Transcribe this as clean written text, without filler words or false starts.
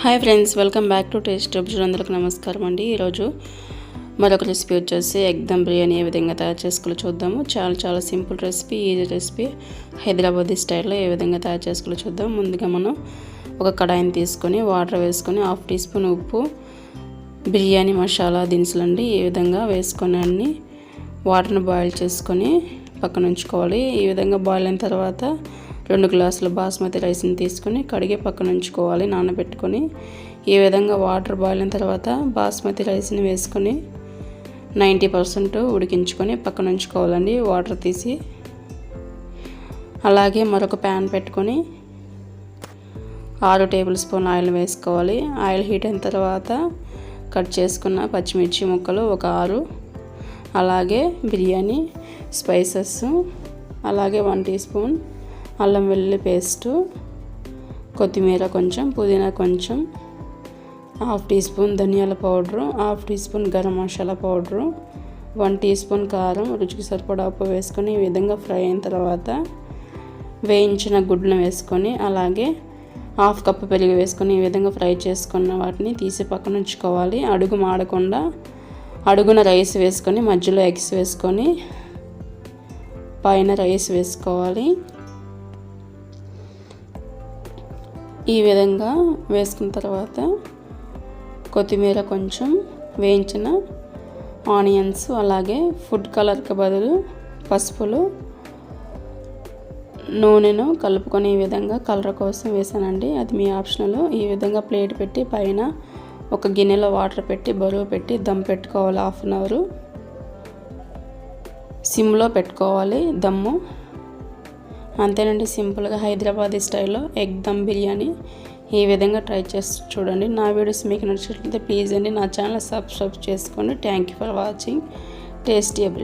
Hi friends, welcome back to taste tips. అందరికీ నమస్కారం అండి. ఈరోజు మరొక రెసిపీ వచ్చేసి ఎగ్ దమ్ బిర్యానీ ఏ విధంగా తయారు చేసుకోవాలో చూద్దాము. చాలా simple recipe, easy recipe. Hyderabadi స్టైల్లో ఏ విధంగా తయారు చేసుకోవాలో చూద్దాం. ముందుగా మనం ఒక కడాయిని తీసుకొని వాటర్ వేసుకొని 1/2 టీ స్పూన్ ఉప్పు, బిర్యానీ మసాలా దినుసులు అండి ఈ విధంగా వేసుకొని అన్ని వాటర్ని బాయిల్ చేసుకొని పక్కన ఉంచుకోవాలి. ఈ విధంగా బాయిల్ అయిన తర్వాత 2 గ్లాసుల బాస్మతి రైస్ని తీసుకొని కడిగి పక్కన ఉంచుకోవాలి, నానబెట్టుకొని. ఈ విధంగా వాటర్ బాయిల్ అయిన తర్వాత బాస్మతి రైస్ని వేసుకొని 90% ఉడికించుకొని పక్కన ఉంచుకోవాలండి, వాటర్ తీసి. అలాగే మరొక ప్యాన్ పెట్టుకొని 6 టేబుల్ స్పూన్ ఆయిల్ వేసుకోవాలి. ఆయిల్ హీట్ అయిన తర్వాత కట్ చేసుకున్న పచ్చిమిర్చి ముక్కలు ఒక 6, అలాగే బిర్యానీ స్పైసెస్, అలాగే 1 టీ స్పూన్ అల్లం వెల్లుల్లి పేస్టు, కొత్తిమీర కొంచెం, పుదీనా కొంచెం, 1/2 టీ స్పూన్ ధనియాల powder, 1/2 teaspoon garam masala powder, 1 teaspoon కారం, రుచికి సరిపడా ఉప్పు వేసుకొని ఈ విధంగా ఫ్రై అయిన తర్వాత వేయించిన గుడ్లను వేసుకొని, అలాగే 1/2 కప్పు పెరుగు వేసుకొని ఈ విధంగా ఫ్రై చేసుకున్న వాటిని తీసి పక్కన ఉంచుకోవాలి. అడుగు మాడకుండా అడుగున రైస్ వేసుకొని మధ్యలో ఎగ్స్ వేసుకొని పైన రైస్ వేసుకోవాలి. ఈ విధంగా వేసుకున్న తర్వాత కొత్తిమీర కొంచెం, వేయించిన ఆనియన్స్, అలాగే ఫుడ్ కలర్కి బదులు పసుపులు, నూనెను కలుపుకొని ఈ విధంగా కలర్ కోసం వేసానండి, అది మీ ఆప్షనల్. ఈ విధంగా ప్లేట్ పెట్టి పైన ఒక గిన్నెలో వాటర్ పెట్టి బరువు పెట్టి దమ్ పెట్టుకోవాలి. 1/2 అవర్ సిమ్లో పెట్టుకోవాలి దమ్ము. అంతేనండి, సింపుల్గా హైదరాబాదీ స్టైల్లో ఎగ్ దమ్ బిర్యానీ ఈ విధంగా ట్రై చేసి చూడండి. నా వీడియోస్ మీకు నచ్చినట్లయితే ప్లీజ్ అండి నా ఛానల్ సబ్స్క్రైబ్ చేసుకోండి. Thank you for watching tasty every.